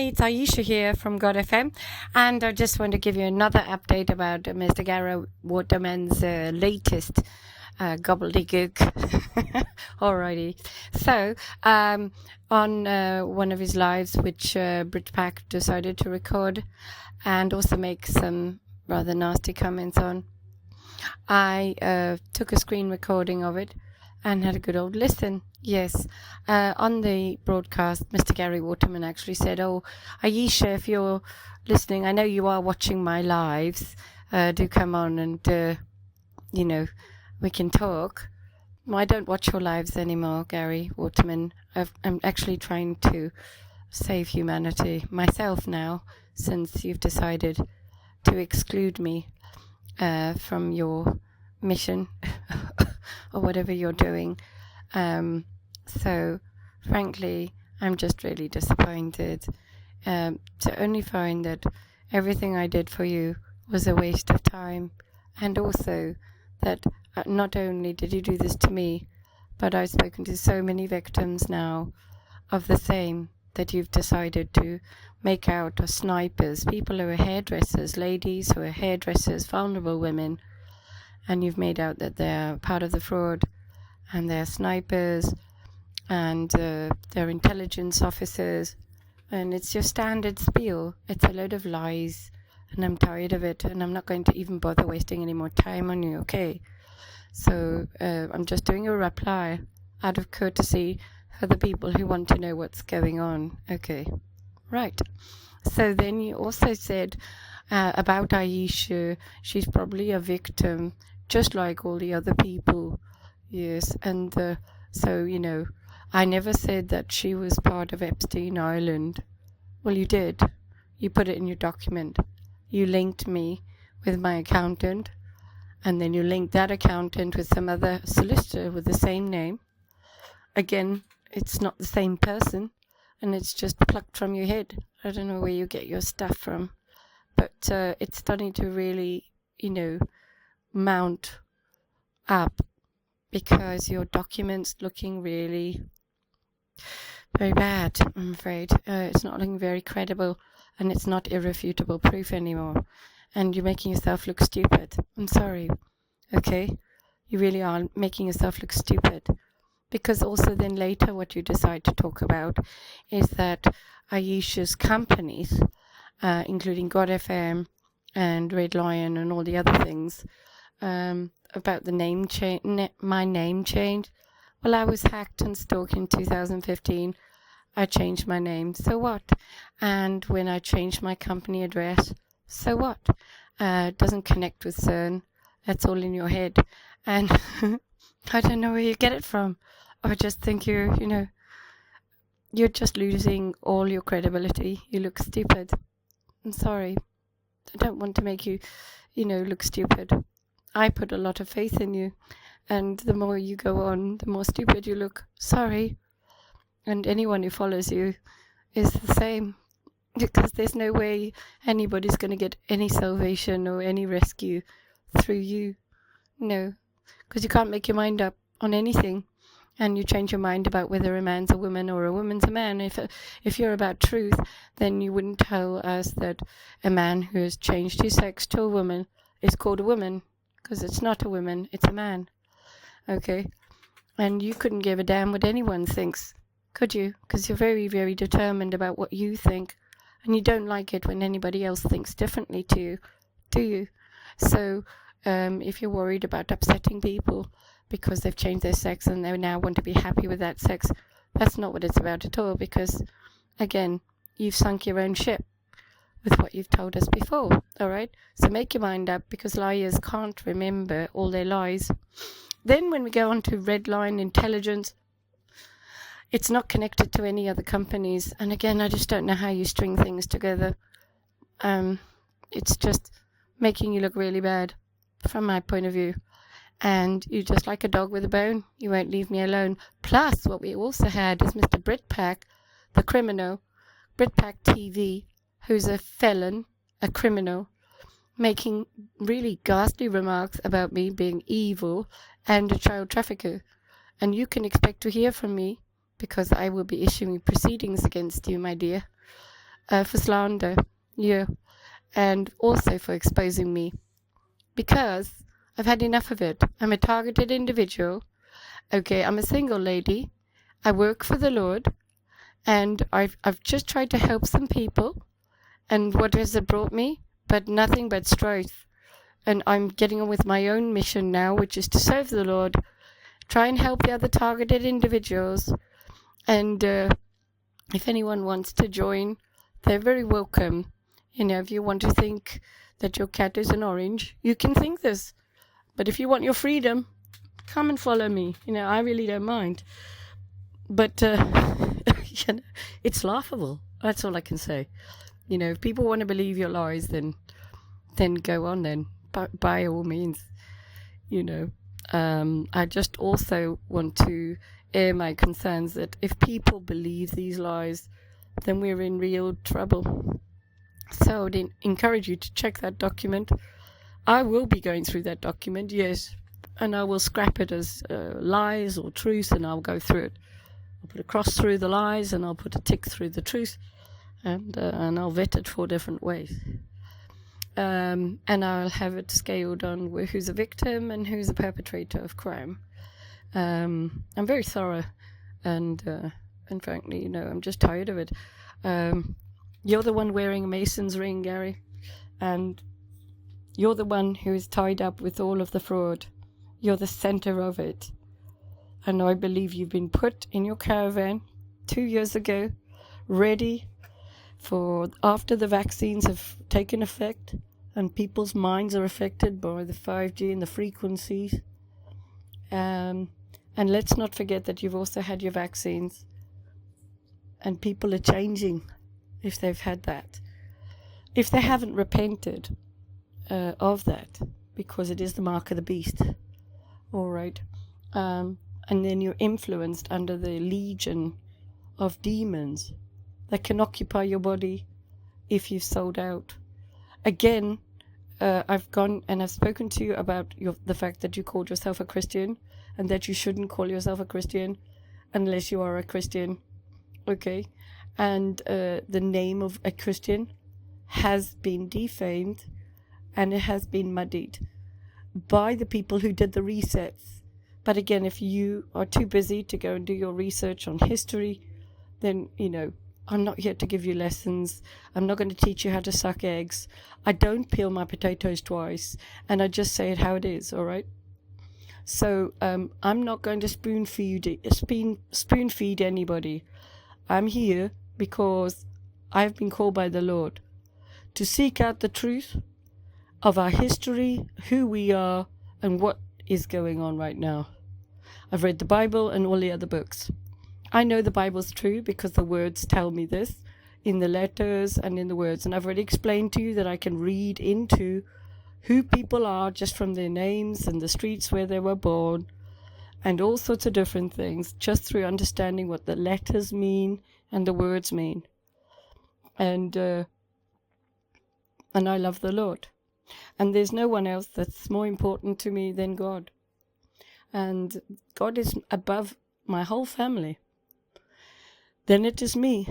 Hi, it's Aisha here from God FM, and I just want to give you another update about Mr. Gary Waterman's latest gobbledygook. Alrighty. So, on one of his lives, which Britpack decided to record and also make some rather nasty comments on, I took a screen recording of it and had a good old listen. Yes, on the broadcast, Mr. Gary Waterman actually said, "Oh, Aisha, if you're listening, I know you are watching my lives. Do come on and, we can talk." Well, I don't watch your lives anymore, Gary Waterman. I'm actually trying to save humanity myself now, since you've decided to exclude me from your mission or whatever you're doing. So frankly, I'm just really disappointed to only find that everything I did for you was a waste of time, and also that not only did you do this to me, but I've spoken to so many victims now of the same, that you've decided to make out as snipers, people who are hairdressers, ladies who are hairdressers, vulnerable women, and you've made out that they're part of the fraud, and they're snipers, and they're intelligence officers, and it's your standard spiel. It's a load of lies, and I'm tired of it, and I'm not going to even bother wasting any more time on you, okay? So I'm just doing a reply out of courtesy for the people who want to know what's going on, okay? Right. So then you also said about Aisha, she's probably a victim, just like all the other people. Yes, and so, I never said that she was part of Epstein Island. Well, you did. You put it in your document. You linked me with my accountant, and then you linked that accountant with some other solicitor with the same name. Again, it's not the same person, and it's just plucked from your head. I don't know where you get your stuff from, but it's starting to really, mount up, because your document's looking really very bad, I'm afraid. It's not looking very credible, and it's not irrefutable proof anymore. And you're making yourself look stupid. I'm sorry, okay? You really are making yourself look stupid. Because also then later what you decide to talk about is that Aisha's companies, including God FM and Red Lion and all the other things, about the name change, my name change. Well, I was hacked and stalked in 2015. I changed my name. So what? And when I changed my company address, so what? It doesn't connect with CERN. That's all in your head. And I don't know where you get it from. I just think you're just losing all your credibility. You look stupid. I'm sorry. I don't want to make you, look stupid. I put a lot of faith in you, and the more you go on, the more stupid you look. Sorry. And anyone who follows you is the same, because there's no way anybody's going to get any salvation or any rescue through you. No, because you can't make your mind up on anything, and you change your mind about whether a man's a woman or a woman's a man. If you're about truth, then you wouldn't tell us that a man who has changed his sex to a woman is called a woman, because it's not a woman, it's a man. Okay? And you couldn't give a damn what anyone thinks, could you? Because you're very, very determined about what you think, and you don't like it when anybody else thinks differently to you, do you? So if you're worried about upsetting people because they've changed their sex and they now want to be happy with that sex, that's not what it's about at all, because, again, you've sunk your own ship with what you've told us before, all right? So make your mind up, because liars can't remember all their lies. Then when we go on to Red Line Intelligence, it's not connected to any other companies. And again, I just don't know how you string things together. It's just making you look really bad from my point of view. And you're just like a dog with a bone. You won't leave me alone. Plus, what we also had is Mr. Britpack, the criminal, Britpack TV, who's a felon, a criminal, making really ghastly remarks about me being evil and a child trafficker. And you can expect to hear from me, because I will be issuing proceedings against you, my dear. for slander, yeah, and also for exposing me, because I've had enough of it. I'm a targeted individual. Okay, I'm a single lady. I work for the Lord, and I've just tried to help some people. And what has it brought me? But nothing but strife. And I'm getting on with my own mission now, which is to serve the Lord, try and help the other targeted individuals. And if anyone wants to join, they're very welcome. If you want to think that your cat is an orange, you can think this. But if you want your freedom, come and follow me. I really don't mind. But it's laughable. That's all I can say. If people want to believe your lies, then go on then, by all means. I just also want to air my concerns that if people believe these lies, then we're in real trouble. So I'd encourage you to check that document. I will be going through that document, yes, and I will scrap it as lies or truth, and I'll go through it. I'll put a cross through the lies, and I'll put a tick through the truth, and I'll vet it 4 different ways. And I'll have it scaled on who's a victim and who's a perpetrator of crime. I'm very thorough, and frankly, I'm just tired of it. You're the one wearing a Mason's ring, Gary, and you're the one who is tied up with all of the fraud. You're the center of it. And I believe you've been put in your caravan 2 years ago, ready for after the vaccines have taken effect and people's minds are affected by the 5G and the frequencies. And let's not forget that you've also had your vaccines, and people are changing if they've had that. If they haven't repented of that, because it is the mark of the beast, all right, and then you're influenced under the legion of demons that can occupy your body if you've sold out. Again, I've gone and I've spoken to you about the fact that you called yourself a Christian, and that you shouldn't call yourself a Christian unless you are a Christian, okay? And the name of a Christian has been defamed, and it has been muddied by the people who did the resets. But again, if you are too busy to go and do your research on history, then, I'm not here to give you lessons. I'm not going to teach you how to suck eggs. I don't peel my potatoes twice, and I just say it how it is, all right? So I'm not going to spoon feed anybody. I'm here because I've been called by the Lord to seek out the truth of our history, who we are, and what is going on right now. I've read the Bible and all the other books. I know the Bible's true because the words tell me this in the letters and in the words. And I've already explained to you that I can read into who people are just from their names and the streets where they were born and all sorts of different things, just through understanding what the letters mean and the words mean. And I love the Lord. And there's no one else that's more important to me than God. And God is above my whole family. Then it is me.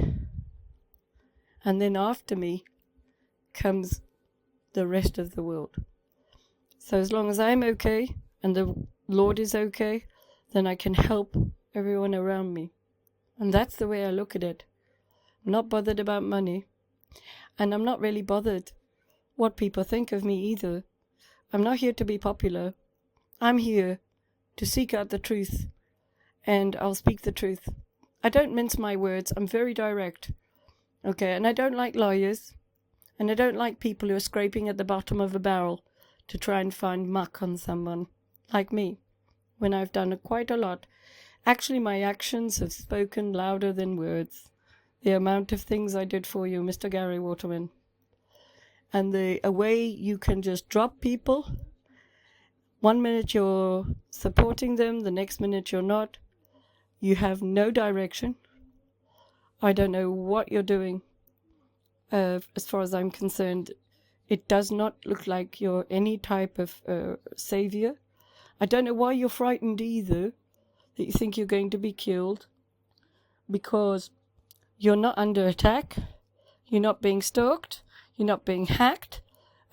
And then after me comes the rest of the world. So as long as I'm okay and the Lord is okay, then I can help everyone around me. And that's the way I look at it. I'm not bothered about money. And I'm not really bothered what people think of me either. I'm not here to be popular. I'm here to seek out the truth. And I'll speak the truth. I don't mince my words. I'm very direct. Okay, and I don't like lawyers. And I don't like people who are scraping at the bottom of a barrel to try and find muck on someone, like me, when I've done quite a lot. Actually, my actions have spoken louder than words. The amount of things I did for you, Mr. Gary Waterman. And the way you can just drop people. 1 minute you're supporting them, the next minute you're not. You have no direction. I don't know what you're doing. As far as I'm concerned, it does not look like you're any type of savior. I don't know why you're frightened either, that you think you're going to be killed, because you're not under attack. You're not being stalked. You're not being hacked.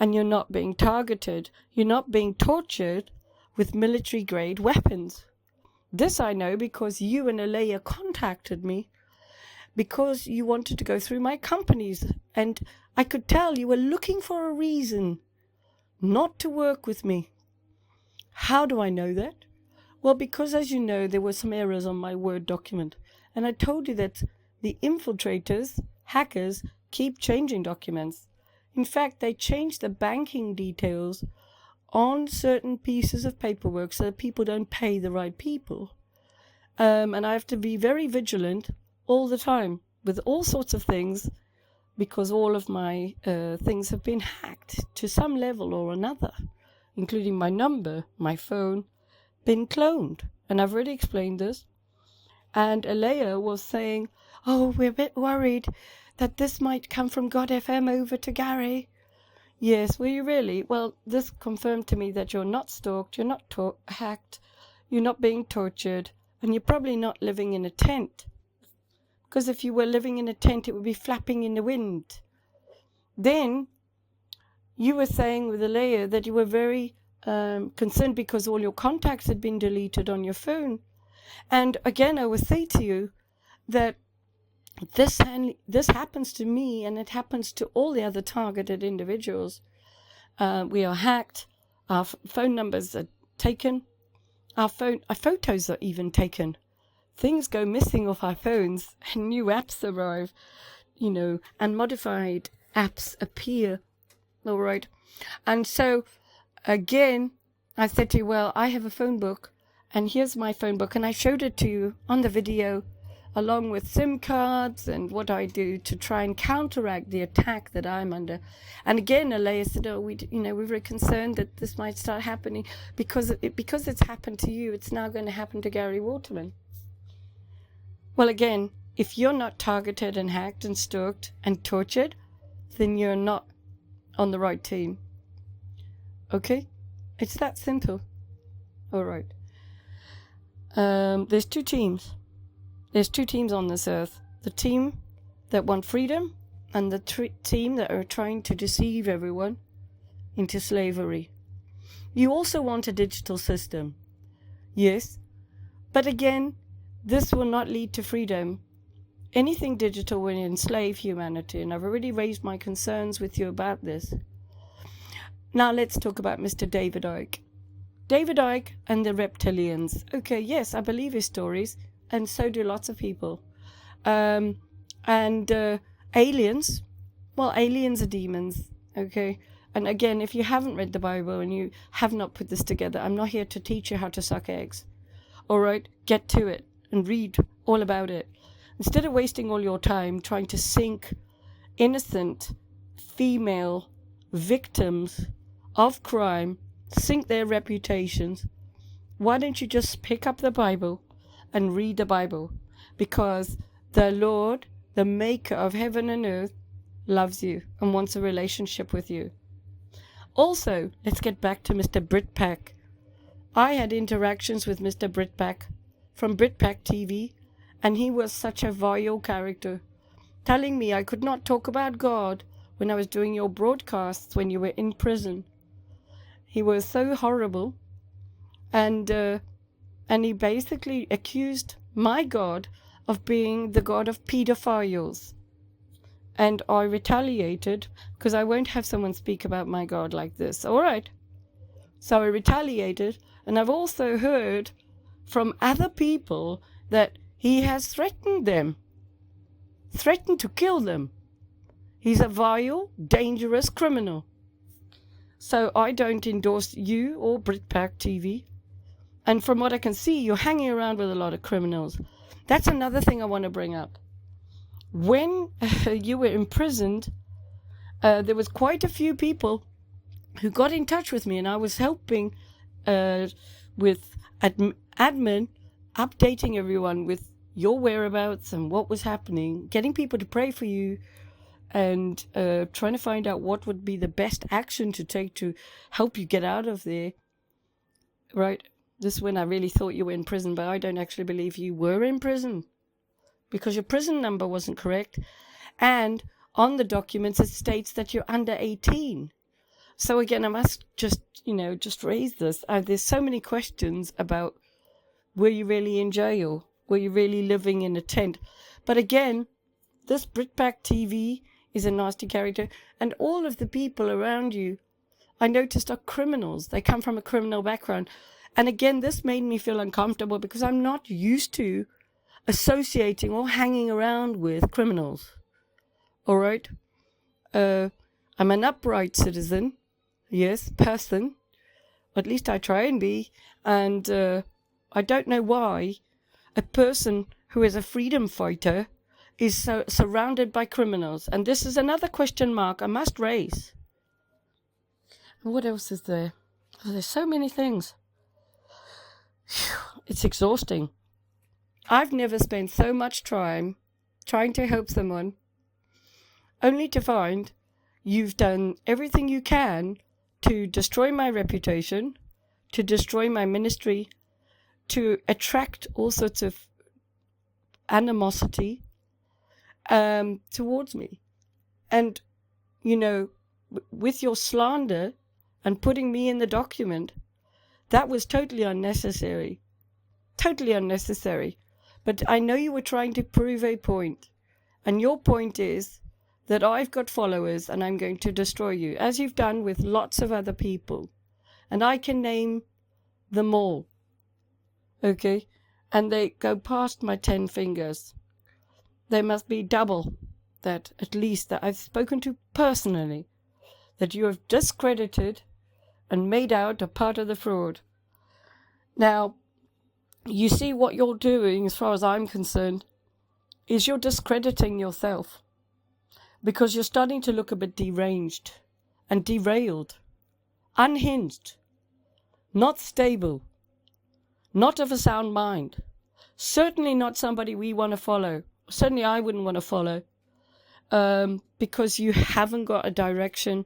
And you're not being targeted. You're not being tortured with military-grade weapons. This I know because you and Alea contacted me because you wanted to go through my companies. And I could tell you were looking for a reason not to work with me. How do I know that? Well, because as you know, there were some errors on my Word document. And I told you that the infiltrators, hackers, keep changing documents. In fact, they change the banking details on certain pieces of paperwork so that people don't pay the right people. And I have to be very vigilant all the time with all sorts of things because all of my things have been hacked to some level or another, including my number, my phone, been cloned. And I've already explained this. And Alea was saying, oh, we're a bit worried that this might come from God FM over to Gary. Yes, were you really? Well, this confirmed to me that you're not stalked, you're not hacked, you're not being tortured, and you're probably not living in a tent. Because if you were living in a tent, it would be flapping in the wind. Then you were saying with Alea that you were very concerned because all your contacts had been deleted on your phone. And again, I will say to you that this happens to me and it happens to all the other targeted individuals. We are hacked. Our phone numbers are taken. Our photos are even taken. Things go missing off our phones and new apps arrive, and modified apps appear. All right. And so, again, I said to you, well, I have a phone book and here's my phone book. And I showed it to you on the video along with SIM cards and what I do to try and counteract the attack that I'm under. And again, Alea said, oh, we're very concerned that this might start happening because it's happened to you. It's now going to happen to Gary Waterman. Well, again, if you're not targeted and hacked and stalked and tortured, then you're not on the right team. Okay? It's that simple. All right. There's two teams. There's two teams on this earth. The team that want freedom and the team that are trying to deceive everyone into slavery. You also want a digital system. Yes. But again, this will not lead to freedom. Anything digital will enslave humanity, and I've already raised my concerns with you about this. Now let's talk about Mr. David Icke. David Icke and the reptilians. Okay, yes, I believe his stories, and so do lots of people. And aliens. Well, aliens are demons, okay? And again, if you haven't read the Bible and you have not put this together, I'm not here to teach you how to suck eggs. All right, get to it and read all about it. Instead of wasting all your time trying to sink innocent female victims of crime, sink their reputations, why don't you just pick up the Bible and read the Bible? Because the Lord, the maker of heaven and earth, loves you and wants a relationship with you. Also, let's get back to Mr. Britpack. I had interactions with Mr. Britpack from Britpack TV, and he was such a vile character, telling me I could not talk about God when I was doing your broadcasts when you were in prison. He was so horrible, and he basically accused my God of being the God of pedophiles. And I retaliated, because I won't have someone speak about my God like this. All right. So I retaliated, and I've also heard from other people that he has threatened them, threatened to kill them. He's a vile, dangerous criminal. So I don't endorse you or Britpack TV. And from what I can see, you're hanging around with a lot of criminals. That's another thing I want to bring up. When you were imprisoned, there was quite a few people who got in touch with me, and I was helping with admin, updating everyone with your whereabouts and what was happening, getting people to pray for you, and trying to find out what would be the best action to take to help you get out of there. Right? This is when I really thought you were in prison, but I don't actually believe you were in prison, because your prison number wasn't correct. And on the documents it states that you're under 18. So again, I must just raise this. There's so many questions about, were you really in jail? Were you really living in a tent? But again, this Britpack TV is a nasty character, and all of the people around you, I noticed, are criminals. They come from a criminal background. And again, this made me feel uncomfortable because I'm not used to associating or hanging around with criminals. All right? I'm an upright citizen, yes, person. At least I try and be. And I don't know why a person who is a freedom fighter is so surrounded by criminals. And this is another question mark I must raise. And what else is there? Oh, there's so many things. It's exhausting. I've never spent so much time trying to help someone, only to find you've done everything you can to destroy my reputation, to destroy my ministry, to attract all sorts of animosity towards me. And, with your slander and putting me in the document, that was totally unnecessary. Totally unnecessary. But I know you were trying to prove a point. And your point is that I've got followers and I'm going to destroy you, as you've done with lots of other people. And I can name them all. Okay? And they go past my 10 fingers. There must be double that, at least, that I've spoken to personally, that you have discredited and made out a part of the fraud. Now, you see what you're doing, as far as I'm concerned, is you're discrediting yourself, because you're starting to look a bit deranged and derailed, unhinged, not stable, not of a sound mind, certainly not somebody we want to follow. Certainly I wouldn't want to follow, because you haven't got a direction,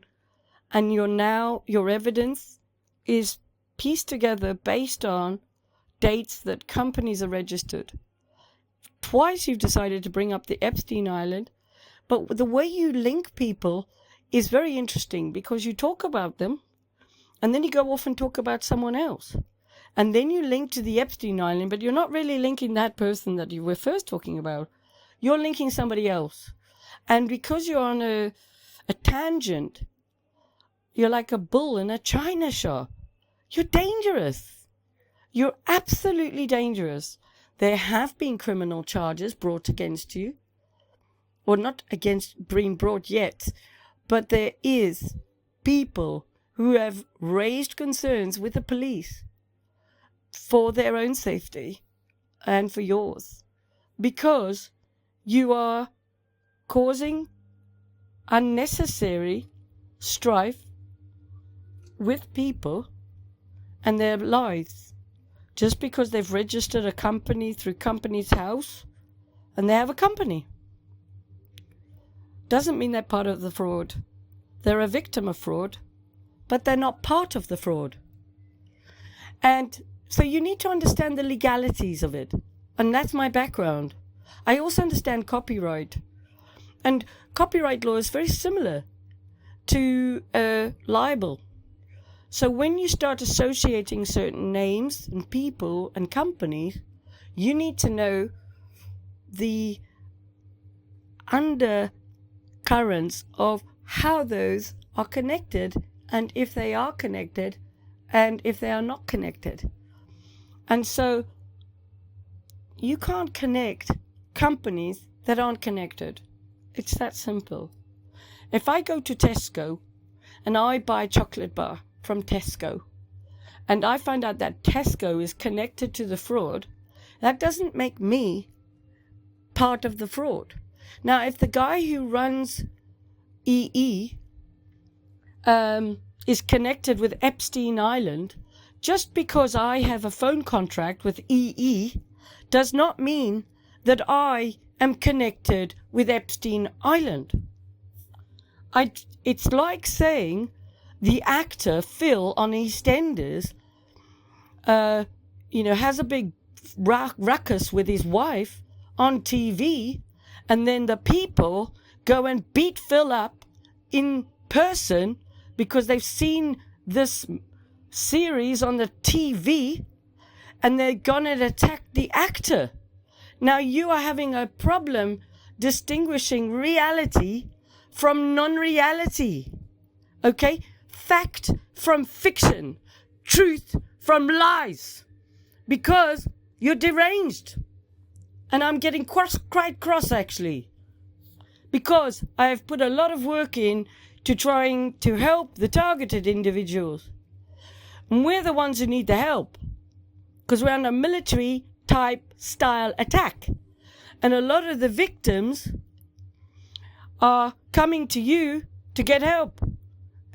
and your evidence is pieced together based on dates that companies are registered. Twice you've decided to bring up the Epstein Island, but the way you link people is very interesting, because you talk about them and then you go off and talk about someone else. And then you link to the Epstein Island, but you're not really linking that person that you were first talking about. You're linking somebody else. And because you're on a tangent, you're like a bull in a china shop. You're dangerous. You're absolutely dangerous. There have been criminal charges brought against you. Or not being brought yet. But there is people who have raised concerns with the police for their own safety and for yours, because you are causing unnecessary strife with people and their lives, just because they've registered a company through Companies House and they have a company. Doesn't mean they're part of the fraud. They're a victim of fraud, but they're not part of the fraud. And so you need to understand the legalities of it. And that's my background. I also understand copyright. And copyright law is very similar to libel. So when you start associating certain names and people and companies, you need to know the undercurrents of how those are connected, and if they are connected, and if they are not connected. And so you can't connect companies that aren't connected. It's that simple. If I go to Tesco and I buy a chocolate bar from Tesco, and I find out that Tesco is connected to the fraud, that doesn't make me part of the fraud. Now, if the guy who runs EE is connected with Epstein Island, just because I have a phone contract with EE does not mean that I am connected with Epstein Island. It's like saying the actor Phil on EastEnders, has a big ruckus with his wife on TV, And then the people go and beat Phil up in person because they've seen this series on the TV and they're going to attack the actor. Now you are having a problem distinguishing reality from non-reality. Okay? Fact from fiction. Truth from lies. Because you're deranged. And I'm getting quite cross actually. Because I have put a lot of work in to trying to help the targeted individuals. And we're the ones who need the help. Because we're under military type style attack. And a lot of the victims are coming to you to get help.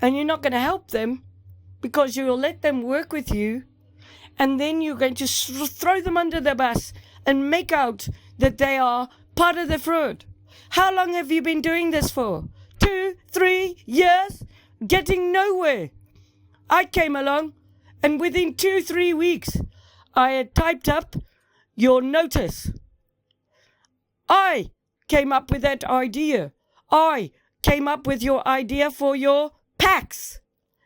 And you're not going to help them because you'll let them work with you. And then you're going to throw them under the bus and make out that they are part of the fraud. How long have you been doing this for? 2, 3 years? Getting nowhere. I came along and within 2-3 weeks I had typed up your notice. I came up with that idea. I came up with your idea for your packs.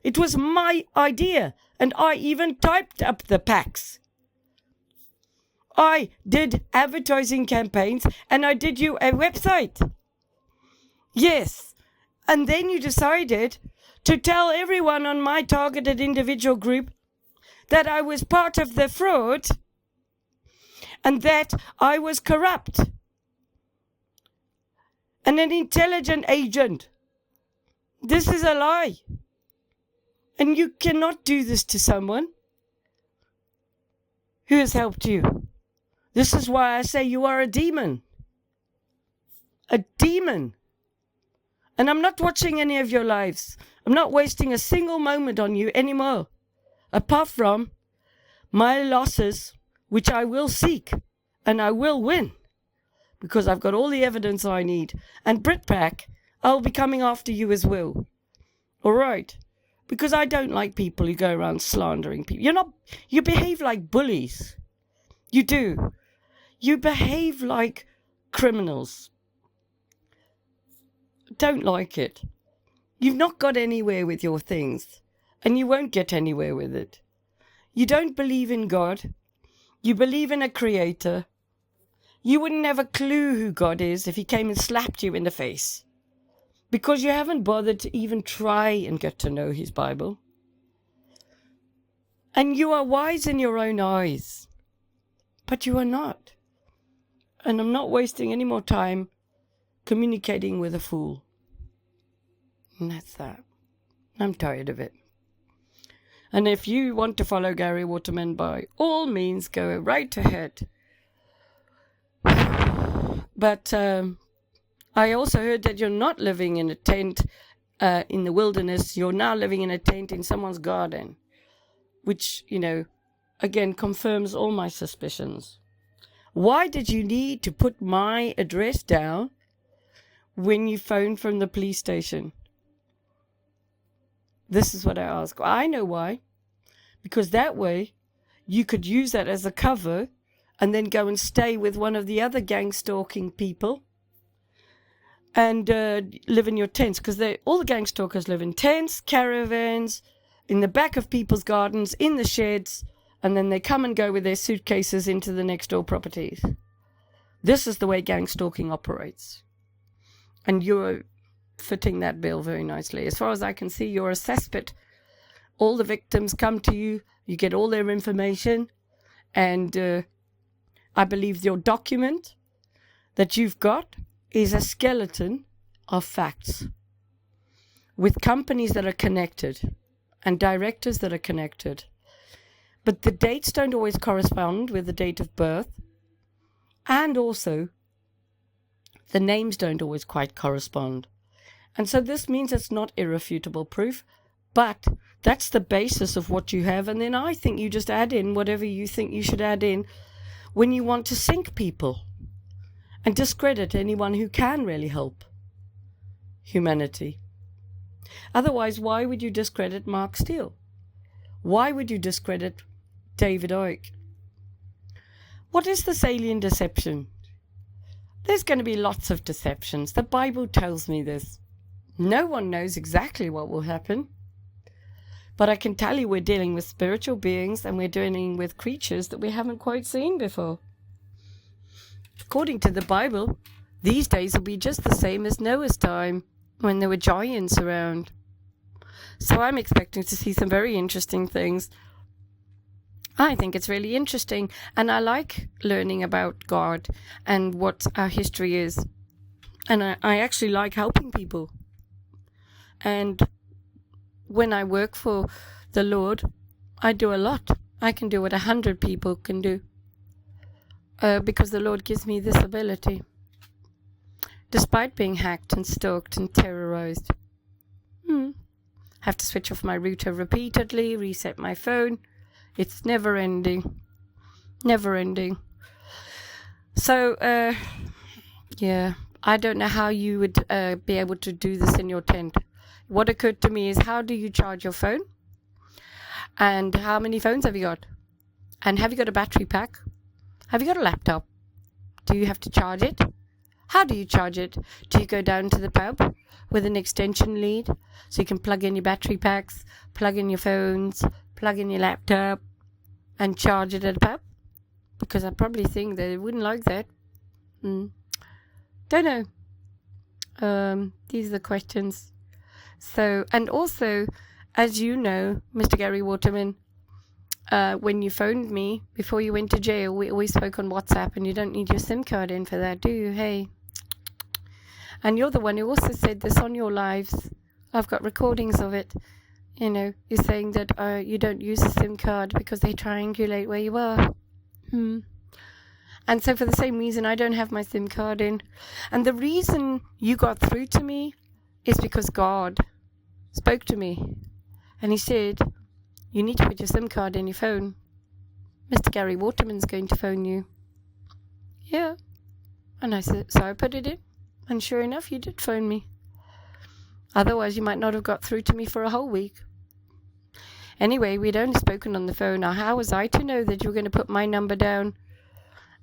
It was my idea, and I even typed up the packs. I did advertising campaigns, and I did you a website. Yes, and then you decided to tell everyone on my targeted individual group that I was part of the fraud and that I was corrupt and an intelligent agent. This is a lie. And you cannot do this to someone who has helped you. This is why I say you are a demon. A demon. And I'm not watching any of your lives. I'm not wasting a single moment on you anymore. Apart from my losses, which I will seek and I will win. Because I've got all the evidence I need. And Britpack, I'll be coming after you as well. All right. Because I don't like people who go around slandering people. You behave like bullies. You do. You behave like criminals. Don't like it. You've not got anywhere with your things. And you won't get anywhere with it. You don't believe in God. You believe in a creator. You wouldn't have a clue who God is if he came and slapped you in the face. Because you haven't bothered to even try and get to know his Bible. And you are wise in your own eyes. But you are not. And I'm not wasting any more time communicating with a fool. And that's that. I'm tired of it. And if you want to follow Gary Waterman, by all means, go right ahead. But I also heard that you're not living in a tent in the wilderness. You're now living in a tent in someone's garden. Which, again, confirms all my suspicions. Why did you need to put my address down when you phoned from the police station? This is what I ask. I know why. Because that way you could use that as a cover and then go and stay with one of the other gang stalking people and live in your tents. Because all the gang stalkers live in tents, caravans, in the back of people's gardens, in the sheds, and then they come and go with their suitcases into the next door properties. This is the way gang stalking operates. And you're fitting that bill very nicely. As far as I can see, you're a cesspit. All the victims come to you, you get all their information, and I believe your document that you've got is a skeleton of facts with companies that are connected and directors that are connected. But the dates don't always correspond with the date of birth, and also the names don't always quite correspond. And so this means it's not irrefutable proof, but that's the basis of what you have. And then I think you just add in whatever you think you should add in when you want to sink people and discredit anyone who can really help humanity. Otherwise, why would you discredit Mark Steele? Why would you discredit David Icke? What is this alien deception? There's going to be lots of deceptions. The Bible tells me this. No one knows exactly what will happen. But I can tell you we're dealing with spiritual beings and we're dealing with creatures that we haven't quite seen before. According to the Bible, these days will be just the same as Noah's time when there were giants around. So I'm expecting to see some very interesting things. I think it's really interesting, and I like learning about God and what our history is. And I actually like helping people. And when I work for the Lord, I do a lot. I can do what 100 people can do. Because the Lord gives me this ability. Despite being hacked and stalked and terrorized. Have to switch off my router repeatedly, reset my phone. It's never ending. Never ending. So, yeah, I don't know how you would be able to do this in your tent. What occurred to me is, how do you charge your phone? And how many phones have you got? And have you got a battery pack? Have you got a laptop? Do you have to charge it? How do you charge it? Do you go down to the pub with an extension lead so you can plug in your battery packs, plug in your phones, plug in your laptop, and charge it at a pub? Because I probably think they wouldn't like that. Don't know. These are the questions. So, and also, as you know, Mr. Gary Waterman, when you phoned me before you went to jail, we always spoke on WhatsApp, and you don't need your SIM card in for that, do you? Hey. And you're the one who also said this on your lives. I've got recordings of it. You know, you're saying that you don't use a SIM card because they triangulate where you are. And so for the same reason, I don't have my SIM card in. And the reason you got through to me is because God spoke to me. And he said, you need to put your SIM card in your phone. Mr. Gary Waterman's going to phone you. Yeah. And I said, so I put it in. And sure enough, you did phone me. Otherwise, you might not have got through to me for a whole week. Anyway, we'd only spoken on the phone. Now, how was I to know that you were going to put my number down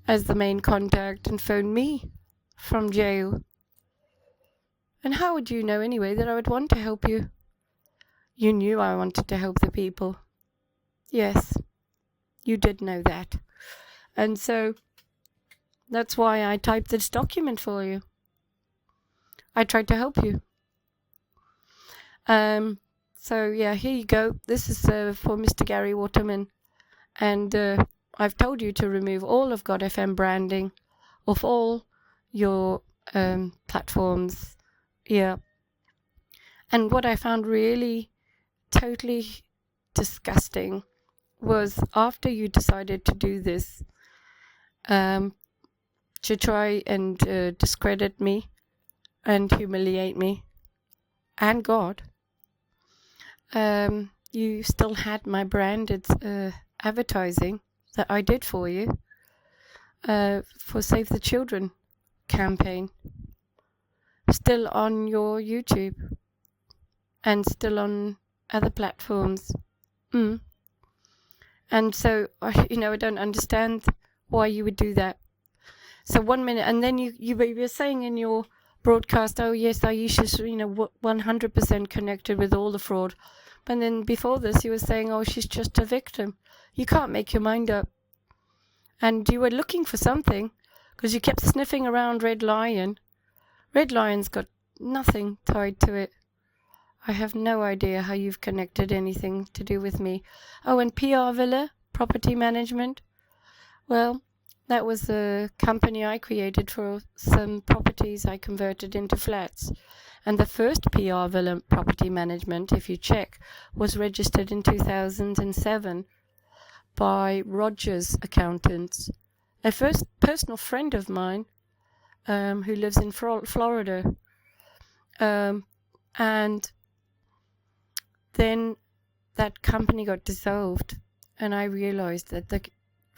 as the main contact and phone me from jail? And how would you know anyway that I would want to help you? You knew I wanted to help the people. Yes, you did know that. And so that's why I typed this document for you. I tried to help you. So yeah, here you go. This is for Mr. Gary Waterman. And I've told you to remove all of God FM branding of all your platforms. Yeah. And what I found really totally disgusting was, after you decided to do this, to try and discredit me and humiliate me and God, you still had my branded advertising that I did for you for Save the Children campaign, still on your YouTube and still on other platforms. And so, I don't understand why you would do that. So 1 minute, and then you were saying in your broadcast, oh yes, Aisha's 100% connected with all the fraud. But then before this, you were saying, oh, she's just a victim. You can't make your mind up. And you were looking for something, because you kept sniffing around Red Lion. Red Lion's got nothing tied to it. I have no idea how you've connected anything to do with me. Oh, and PR Villa, property management. Well, that was a company I created for some properties I converted into flats. And the first PR Villa property management, if you check, was registered in 2007 by Rogers Accountants, a first personal friend of mine who lives in Florida. And then that company got dissolved, and I realized that the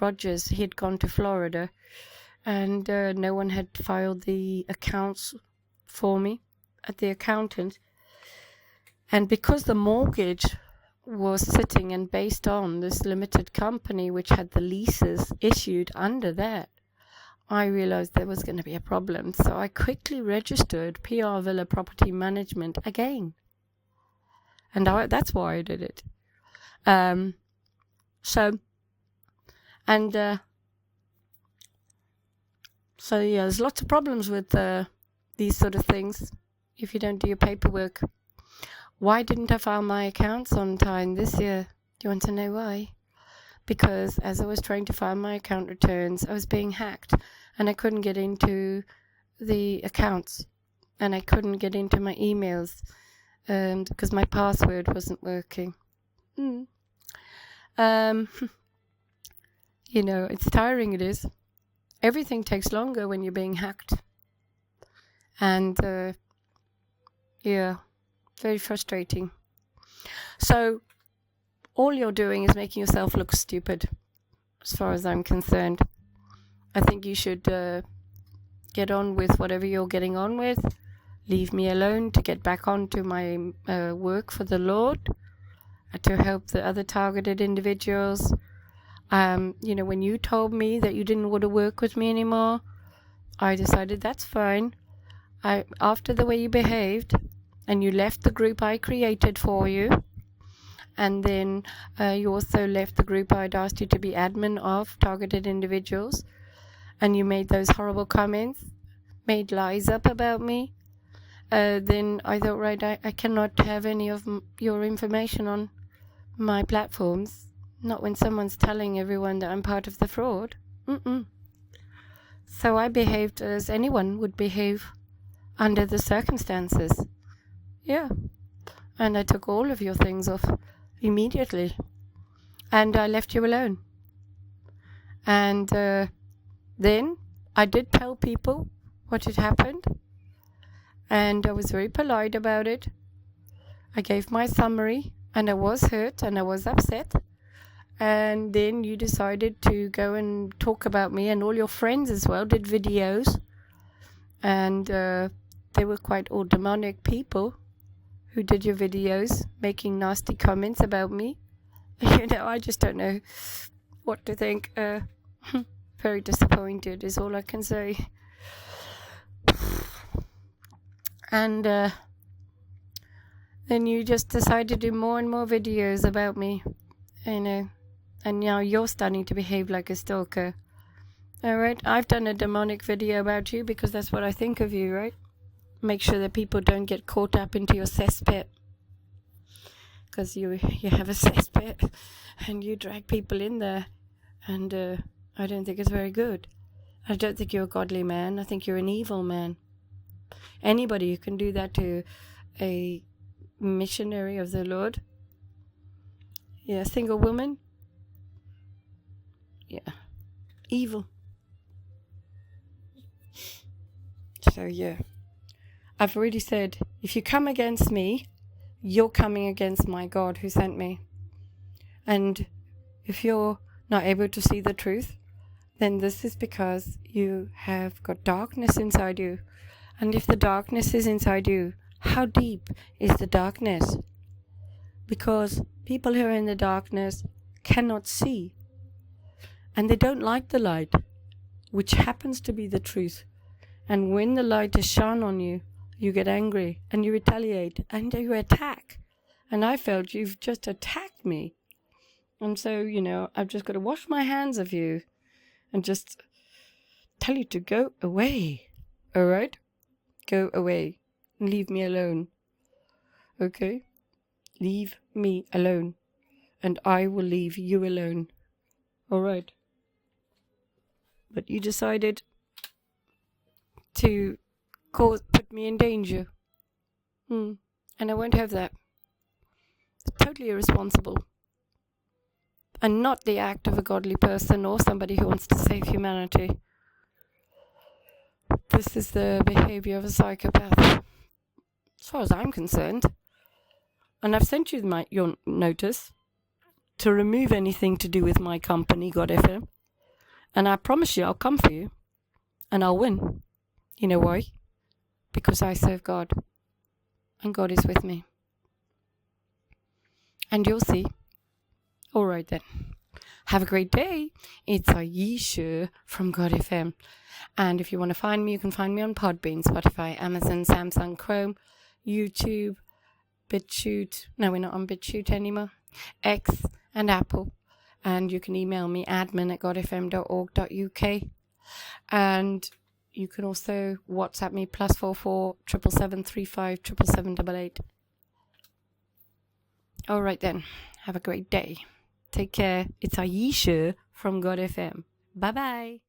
Rogers, he had gone to Florida, and no one had filed the accounts for me at the accountant. And because the mortgage was sitting and based on this limited company, which had the leases issued under that, I realized there was going to be a problem. So I quickly registered PR Villa Property Management again. And that's why I did it. So yeah, there's lots of problems with these sort of things if you don't do your paperwork. Why didn't I file my accounts on time this year? Do you want to know why? Because as I was trying to file my account returns, I was being hacked and I couldn't get into the accounts and I couldn't get into my emails because my password wasn't working. It's tiring, it is. Everything takes longer when you're being hacked. And very frustrating. So all you're doing is making yourself look stupid, as far as I'm concerned. I think you should get on with whatever you're getting on with. Leave me alone to get back onto my work for the Lord, to help the other targeted individuals. When you told me that you didn't want to work with me anymore, I decided that's fine. After the way you behaved, and you left the group I created for you, and then you also left the group I'd asked you to be admin of, targeted individuals, and you made those horrible comments, made lies up about me, then I thought, right, I cannot have any of your information on my platforms, not when someone's telling everyone that I'm part of the fraud. So I behaved as anyone would behave under the circumstances. Yeah. And I took all of your things off immediately. And I left you alone. And then I did tell people what had happened. And I was very polite about it. I gave my summary. And I was hurt and I was upset. And then you decided to go and talk about me, and all your friends as well did videos. And they were quite all demonic people who did your videos, making nasty comments about me. I just don't know what to think. Very disappointed is all I can say. And then you just decided to do more and more videos about me, and now you're starting to behave like a stalker. Alright, I've done a demonic video about you because that's what I think of you, right? Make sure that people don't get caught up into your cesspit. Because you have a cesspit and you drag people in there. And I don't think it's very good. I don't think you're a godly man. I think you're an evil man. Anybody who can do that to a missionary of the Lord. Yeah, single woman. Yeah, evil. So yeah, I've already said, if you come against me, you're coming against my God who sent me. And if you're not able to see the truth, then this is because you have got darkness inside you. And if the darkness is inside you, how deep is the darkness? Because people who are in the darkness cannot see. And they don't like the light, which happens to be the truth. And when the light is shone on you, you get angry and you retaliate and you attack. And I felt you've just attacked me. And so, I've just got to wash my hands of you and just tell you to go away. All right? Go away and leave me alone. Okay? Leave me alone. And I will leave you alone. All right? But you decided to put me in danger. And I won't have that. It's totally irresponsible. And not the act of a godly person or somebody who wants to save humanity. This is the behavior of a psychopath, as far as I'm concerned. And I've sent you your notice to remove anything to do with my company, God FM. And I promise you I'll come for you. And I'll win. You know why? Because I serve God. And God is with me. And you'll see. All right then. Have a great day. It's Aisha from God FM. And if you want to find me, you can find me on Podbean, Spotify, Amazon, Samsung, Chrome, YouTube, BitChute. No, we're not on BitChute anymore. X and Apple. And you can email me admin@godfm.org.uk. And you can also WhatsApp me +44 777 35 777 All right then. Have a great day. Take care. It's Aisha from God FM. Bye-bye.